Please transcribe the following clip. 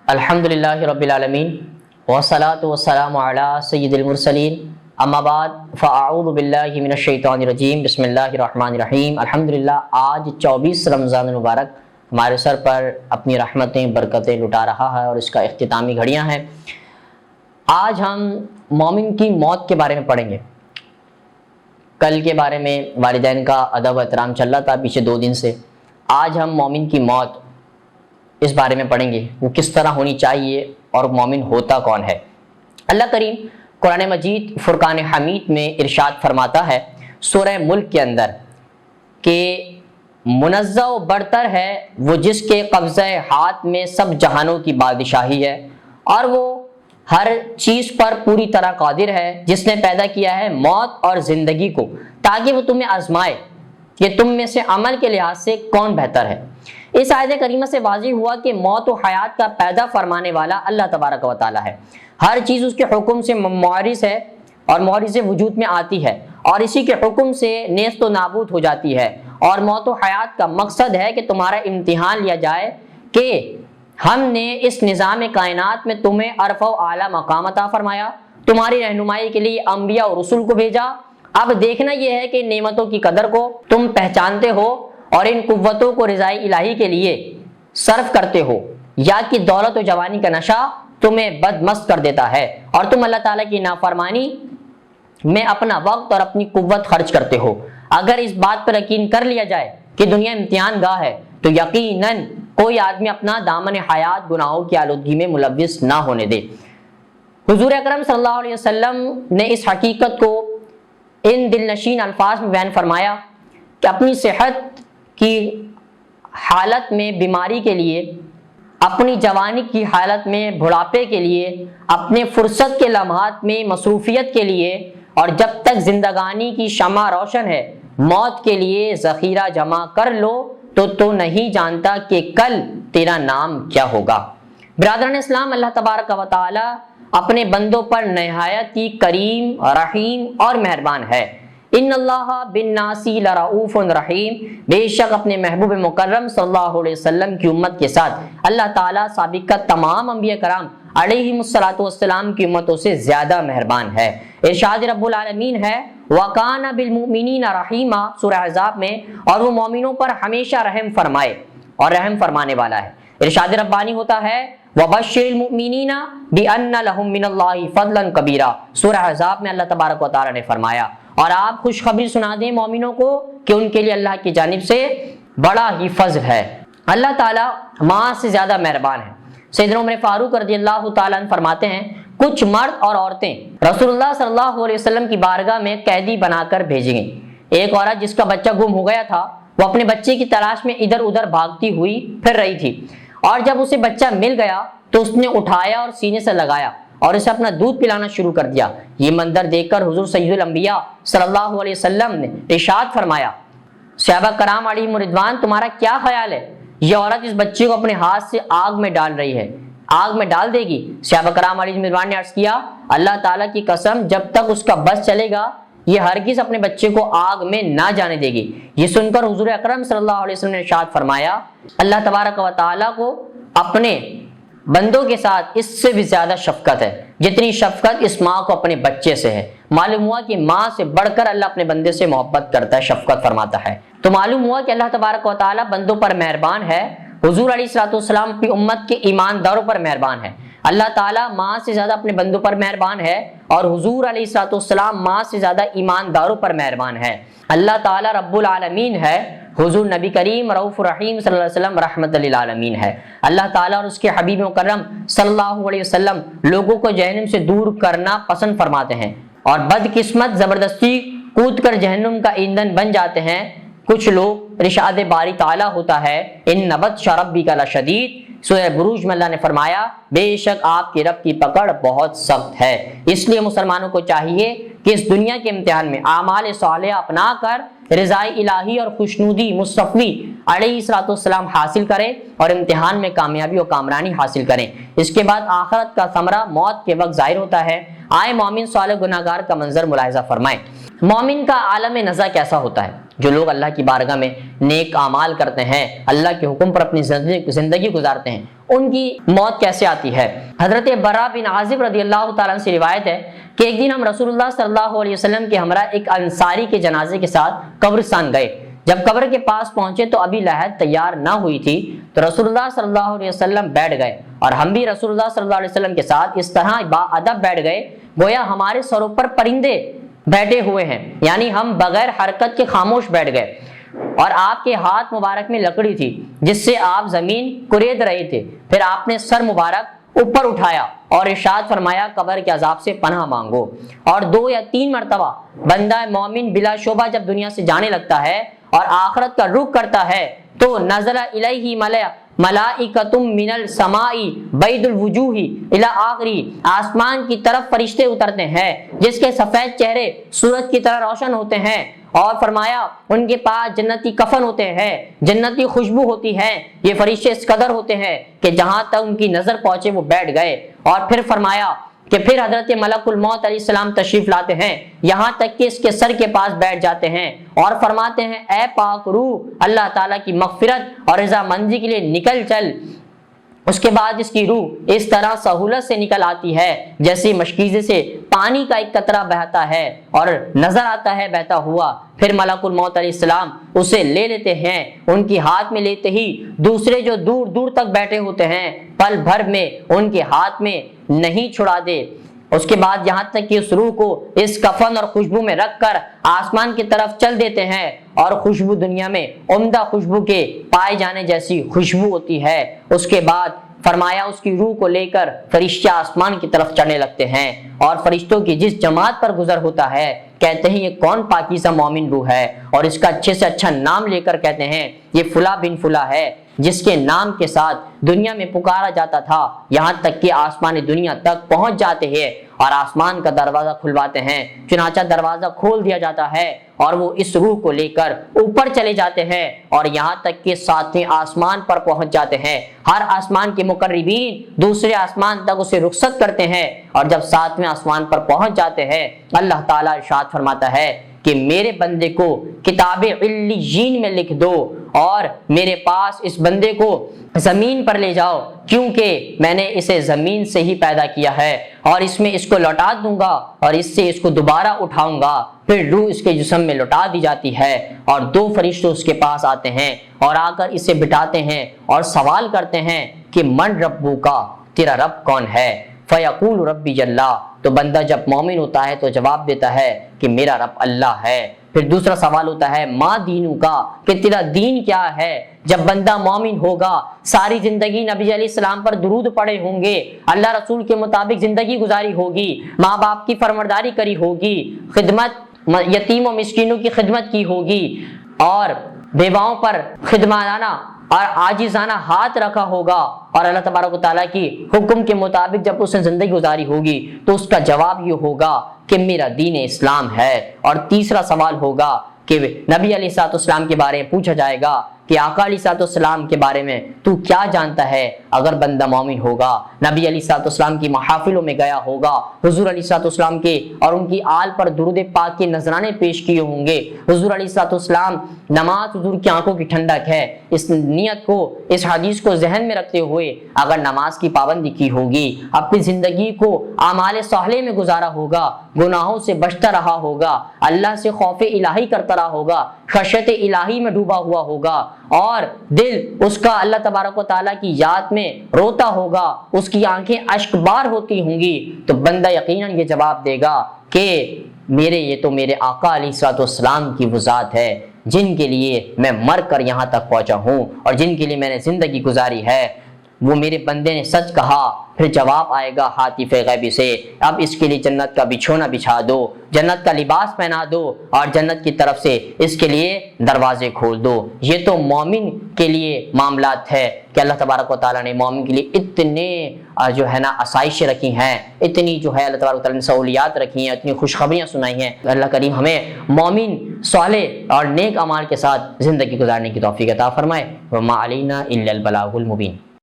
الحمدللہ رب العالمین والصلاة والسلام علی سید المرسلین اما بعد فاعوذ باللہ من الشیطان الرجیم بسم اللہ الرحمن الرحیم۔ الحمدللہ آج 24 رمضان المبارک ہمارے سر پر اپنی رحمتیں برکتیں لٹا رہا ہے اور اس کا اختتامی گھڑیاں ہیں۔ آج ہم مومن کی موت کے بارے میں پڑھیں گے۔ کل کے بارے میں والدین کا ادب و احترام چل رہا تھا پیچھے 2 دن سے۔ آج ہم مومن کی موت اس بارے میں پڑھیں گے، وہ کس طرح ہونی چاہیے اور مومن ہوتا کون ہے۔ اللہ کریم قرآن مجید فرقان حمید میں ارشاد فرماتا ہے سورہ ملک کے اندر کہ منزہ و برتر ہے وہ جس کے قبضہ ہاتھ میں سب جہانوں کی بادشاہی ہے، اور وہ ہر چیز پر پوری طرح قادر ہے، جس نے پیدا کیا ہے موت اور زندگی کو تاکہ وہ تمہیں آزمائے کہ تم میں سے عمل کے لحاظ سے کون بہتر ہے۔ اس آیت کریمہ سے واضح ہوا کہ موت و حیات کا پیدا فرمانے والا اللہ تبارک و تعالی ہے۔ ہر چیز اس کے حکم سے معرض ہے اور معرض وجود میں آتی ہے، اور اسی کے حکم سے نیست و نابود ہو جاتی ہے، اور موت و حیات کا مقصد ہے کہ تمہارا امتحان لیا جائے کہ ہم نے اس نظام کائنات میں تمہیں عرف و اعلیٰ مقام عطا فرمایا، تمہاری رہنمائی کے لیے انبیاء اور رسول کو بھیجا۔ اب دیکھنا یہ ہے کہ نعمتوں کی قدر کو تم پہچانتے ہو اور ان قوتوں کو رضائے الہی کے لیے صرف کرتے ہو، یا کہ دولت و جوانی کا نشہ تمہیں بدمست کر دیتا ہے اور تم اللہ تعالیٰ کی نافرمانی میں اپنا وقت اور اپنی قوت خرچ کرتے ہو۔ اگر اس بات پر یقین کر لیا جائے کہ دنیا امتحان گاہ ہے تو یقیناً کوئی آدمی اپنا دامن حیات گناہوں کی آلودگی میں ملوث نہ ہونے دے۔ حضور اکرم صلی اللہ علیہ وسلم نے اس حقیقت کو ان دل نشین الفاظ میں بیان فرمایا کہ اپنی صحت کی حالت میں بیماری کے لیے، اپنی جوانی کی حالت میں بڑھاپے کے لیے، اپنے فرصت کے لمحات میں مصروفیت کے لیے، اور جب تک زندگانی کی شمع روشن ہے موت کے لیے ذخیرہ جمع کر لو تو نہیں جانتا کہ کل تیرا نام کیا ہوگا۔ برادران اسلام، اللہ تبارک و تعالی اپنے بندوں پر نہایت ہی کریم، رحیم اور مہربان ہے۔ ان اللہ بالناس لرؤوف رحیم، بے شک اپنے محبوب مکرم صلی اللہ علیہ وسلم کی امت کے ساتھ اللہ تعالیٰ سابقہ تمام انبیاء کرام علیہم الصلاۃ والسلام کی امتوں سے زیادہ مہربان ہے۔ ارشاد رب العالمین ہے وَكَانَ بِالْمُؤْمِنِينَ رَحِيمًا، سورہ احزاب میں، اور وہ مومنوں پر ہمیشہ رحم فرمائے اور رحم فرمانے والا ہے۔ ارشاد ربانی ہوتا ہے وَبَشِّرِ الْمُؤْمِنِينَ بِأَنَّ لَهُم مِّنَ اللَّهِ فَضْلًا كَبِيرًا، سورہ احزاب میں اللہ تبارک و تعالیٰ نے فرمایا، اور آپ خوشخبری سنا دیں مومنوں کو کہ ان کے لیے اللہ کی جانب سے بڑا ہی فضل ہے۔ اللہ تعالیٰ ماں سے زیادہ مہربان ہے۔ سیدنا عمر فاروق رضی اللہ تعالیٰ عنہ فرماتے ہیں کچھ مرد اور عورتیں رسول اللہ صلی اللہ علیہ وسلم کی بارگاہ میں قیدی بنا کر بھیجی گئیں۔ ایک عورت جس کا بچہ گم ہو گیا تھا، وہ اپنے بچے کی تلاش میں ادھر ادھر بھاگتی ہوئی پھر رہی تھی، اور جب اسے بچہ مل گیا تو اس نے اٹھایا اور سینے سے لگایا اور اسے اپنا دودھ پلانا شروع کر دیا۔ یہ منظر دیکھ کر حضور سید الانبیاء صلی اللہ علیہ وسلم نے ارشاد فرمایا صحابہ کرام علیہم رضوان، تمہارا کیا خیال ہے؟ یہ عورت اس بچے کو اپنے ہاتھ سے آگ میں ڈال رہی ہے، آگ میں ڈال دے گی؟ صحابہ کرام علیہم رضوان نے عرض کیا اللہ تعالیٰ کی قسم، جب تک اس کا بس چلے گا یہ ہرگز اپنے بچے کو آگ میں نہ جانے دے گی۔ یہ سن کر حضور اکرم صلی اللہ علیہ وسلم نے ارشاد فرمایا اللہ تبارک و تعالیٰ کو اپنے بندوں کے ساتھ اس سے بھی زیادہ شفقت ہے جتنی شفقت اس ماں کو اپنے بچے سے ہے۔ معلوم ہوا کہ ماں سے بڑھ کر اللہ اپنے بندے سے محبت کرتا ہے، شفقت فرماتا ہے۔ تو معلوم ہوا کہ اللہ تبارک و تعالیٰ بندوں پر مہربان ہے، حضور علیہ الصلوۃ والسلام کی امت کے ایمانداروں پر مہربان ہے۔ اللہ تعالیٰ ماں سے زیادہ اپنے بندوں پر مہربان ہے، اور حضور علیہ الصلوۃ والسلام ماں سے زیادہ ایمانداروں پر مہربان ہے۔ اللہ تعالیٰ رب العالمین ہے، حضور نبی کریم رؤوف الرحیم صلی اللہ علیہ وسلم رحمت للعالمین ہے۔ اللہ تعالیٰ اور اس کے حبیب مکرم صلی اللہ علیہ وسلم لوگوں کو جہنم سے دور کرنا پسند فرماتے ہیں، اور بدقسمت زبردستی کود کر جہنم کا ایندھن بن جاتے ہیں۔ کچھ لوگ ارشاد باری تعالیٰ ہوتا ہے ان نبت ربک لشدید، سورہ بروج میں اللہ نے فرمایا بے شک آپ کے رب کی پکڑ بہت سخت ہے۔ اس لیے مسلمانوں کو چاہیے کہ اس دنیا کے امتحان میں اعمال صالحہ اپنا کر رضائے الہی اور خوشنودی مصطفی علیہ الصلوۃ والسلام حاصل کریں اور امتحان میں کامیابی و کامرانی حاصل کریں۔ اس کے بعد آخرت کا ثمرہ موت کے وقت ظاہر ہوتا ہے۔ آئے مومن صالح گناہگار کا منظر ملاحظہ فرمائیں۔ مومن کا عالم نزع کیسا ہوتا ہے؟ جو لوگ اللہ کی بارگاہ میں نیک اعمال کرتے ہیں، اللہ کے حکم پر اپنی زندگی گزارتے ہیں، ان کی موت کیسے آتی ہے۔ حضرت برا بن عازب رضی اللہ تعالیٰ عنہ سے روایت ہے کہ ایک دن ہم رسول اللہ صلی اللہ علیہ وسلم کے ہمراہ ایک انصاری کے جنازے کے ساتھ قبرستان گئے۔ جب قبر کے پاس پہنچے تو ابھی لحد تیار نہ ہوئی تھی، تو رسول اللہ صلی اللہ علیہ وسلم بیٹھ گئے اور ہم بھی رسول اللہ صلی اللہ علیہ وسلم کے ساتھ اس طرح باادب بیٹھ گئے گویا ہمارے سروں پر پرندے بیٹھے ہوئے ہیں، یعنی ہم بغیر حرکت کے خاموش بیٹھ گئے، اور آپ کے ہاتھ مبارک میں لکڑی تھی جس سے آپ زمین کرید رہے تھے۔ پھر آپ نے سر مبارک اوپر اٹھایا اور ارشاد فرمایا قبر کے عذاب سے پناہ مانگو، اور 2 یا 3 مرتبہ بندہ مومن بلا شبہ جب دنیا سے جانے لگتا ہے اور آخرت کا رخ کرتا ہے تو نزل الیہ ملائکۃ من السماء بید الوجوہ الی آخری، آسمان کی طرف فرشتے اترتے ہیں جس کے سفید چہرے سورج کی طرح روشن ہوتے ہیں، اور فرمایا ان کے پاس جنتی کفن ہوتے ہیں، جنتی خوشبو ہوتی ہے، یہ فرشتے اس قدر ہوتے ہیں کہ جہاں تک ان کی نظر پہنچے وہ بیٹھ گئے۔ اور پھر فرمایا کہ پھر حضرت ملک الموت علیہ السلام تشریف لاتے ہیں یہاں تک کہ اس کے سر کے پاس بیٹھ جاتے ہیں اور فرماتے ہیں اے پاک روح، اللہ تعالیٰ کی مغفرت اور رضامندی کے لیے نکل چل۔ اس کے بعد اس کی روح اس طرح سہولت سے نکل آتی ہے جیسے مشکیزے سے پانی کا ایک قطرہ بہتا ہے اور نظر آتا ہے بہتا ہوا۔ پھر ملک الموت علیہ السلام اسے لے لیتے ہیں، ان کی ہاتھ میں لیتے ہی دوسرے جو دور دور تک بیٹھے ہوتے ہیں پل بھر میں ان کے ہاتھ میں نہیں چھڑا دے۔ اس کے بعد یہاں تک کہ اس روح کو اس کفن اور خوشبو میں رکھ کر آسمان کی طرف چل دیتے ہیں، اور خوشبو دنیا میں عمدہ خوشبو کے پائے جانے جیسی خوشبو ہوتی ہے۔ اس کے بعد فرمایا اس کی روح کو لے کر فرشتے آسمان کی طرف چڑھنے لگتے ہیں، اور فرشتوں کی جس جماعت پر گزر ہوتا ہے کہتے ہیں یہ کون پاکیزہ مومن روح ہے، اور اس کا اچھے سے اچھا نام لے کر کہتے ہیں یہ فلاں بن فلاں ہے جس کے نام کے ساتھ دنیا میں پکارا جاتا تھا، یہاں تک کہ آسمان دنیا تک پہنچ جاتے ہیں اور آسمان کا دروازہ کھلواتے ہیں۔ چنانچہ دروازہ کھول دیا جاتا ہے اور وہ اس روح کو لے کر اوپر چلے جاتے ہیں اور یہاں تک کہ 7ویں آسمان پر پہنچ جاتے ہیں۔ ہر آسمان کے مقربین دوسرے آسمان تک اسے رخصت کرتے ہیں، اور جب 7ویں آسمان پر پہنچ جاتے ہیں اللہ تعالیٰ ارشاد فرماتا ہے کہ میرے بندے کو کتاب علیین میں لکھ دو اور میرے پاس اس بندے کو زمین پر لے جاؤ، کیونکہ میں نے اسے زمین سے ہی پیدا کیا ہے، اور اس میں اس کو لوٹا دوں گا اور اس سے اس کو دوبارہ اٹھاؤں گا۔ پھر روح اس کے جسم میں لوٹا دی جاتی ہے، اور 2 فرشتے اس کے پاس آتے ہیں اور آ کر اسے بٹھاتے ہیں اور سوال کرتے ہیں کہ من ربو کا، تیرا رب کون ہے؟ فیقول ربی اللہ، تو بندہ جب مومن ہوتا ہے تو جواب دیتا ہے کہ میرا رب اللہ ہے۔ پھر دوسرا سوال ہوتا ہے ما دینو کا، کہ تیرا دین کیا ہے؟ جب بندہ مومن ہوگا ساری زندگی نبی علیہ السلام پر درود پڑے ہوں گے، اللہ رسول کے مطابق زندگی گزاری ہوگی، ماں باپ کی فرمانبرداری کری ہوگی، خدمت یتیم و مسکینوں کی خدمت کی ہوگی، اور بیواؤں پر خدمانہ اور عاجزانہ ہاتھ رکھا ہوگا، اور اللہ تبارک و تعالیٰ کی حکم کے مطابق جب اس نے زندگی گزاری ہوگی تو اس کا جواب یہ ہوگا کہ میرا دین اسلام ہے۔ اور تیسرا سوال ہوگا کہ نبی علیہ السلام کے بارے میں پوچھا جائے گا کہ آقا علیہ السلام کے بارے میں تو کیا جانتا ہے؟ اگر بندہ مومن ہوگا نبی علیہ السلام کی محافلوں میں گیا ہوگا، حضور علیہ السلام کے اور ان کی آل پر درود پاک کے نذرانے پیش کیے ہوں گے، حضور علیہ السلام نماز حضور کی آنکھوں کی ٹھنڈک ہے، اس نیت کو اس حدیث کو ذہن میں رکھتے ہوئے اگر نماز کی پابندی کی ہوگی، اپنی زندگی کو اعمال صالحہ میں گزارا ہوگا، گناہوں سے بچتا رہا ہوگا، اللہ سے خوف الہی کرتا رہا ہوگا، خشیت الہی میں ڈوبا ہوا ہوگا، اور دل اس کا اللہ تبارک و تعالیٰ کی یاد میں روتا ہوگا، اس کی آنکھیں اشک بار ہوتی ہوں گی، تو بندہ یقیناً یہ جواب دے گا کہ یہ تو میرے آقا علیہ السلام کی وہ ذات ہے جن کے لیے میں مر کر یہاں تک پہنچا ہوں اور جن کے لیے میں نے زندگی گزاری ہے، وہ میرے بندے نے سچ کہا۔ پھر جواب آئے گا ہاتف غیبی سے، اب اس کے لیے جنت کا بچھونا بچھا دو، جنت کا لباس پہنا دو، اور جنت کی طرف سے اس کے لیے دروازے کھول دو۔ یہ تو مومن کے لیے معاملات ہے کہ اللہ تبارک و تعالیٰ نے مومن کے لیے اتنے آسائشیں رکھی ہیں، اتنی اللہ تبارک و تعالیٰ نے سہولیات رکھی ہیں، اتنی خوشخبریاں سنائی ہیں۔ اللہ کریم ہمیں مومن صالح اور نیک اعمال کے ساتھ زندگی گزارنے کی توفیق عطا فرمائے۔ وما علینا الا البلاغ المبین۔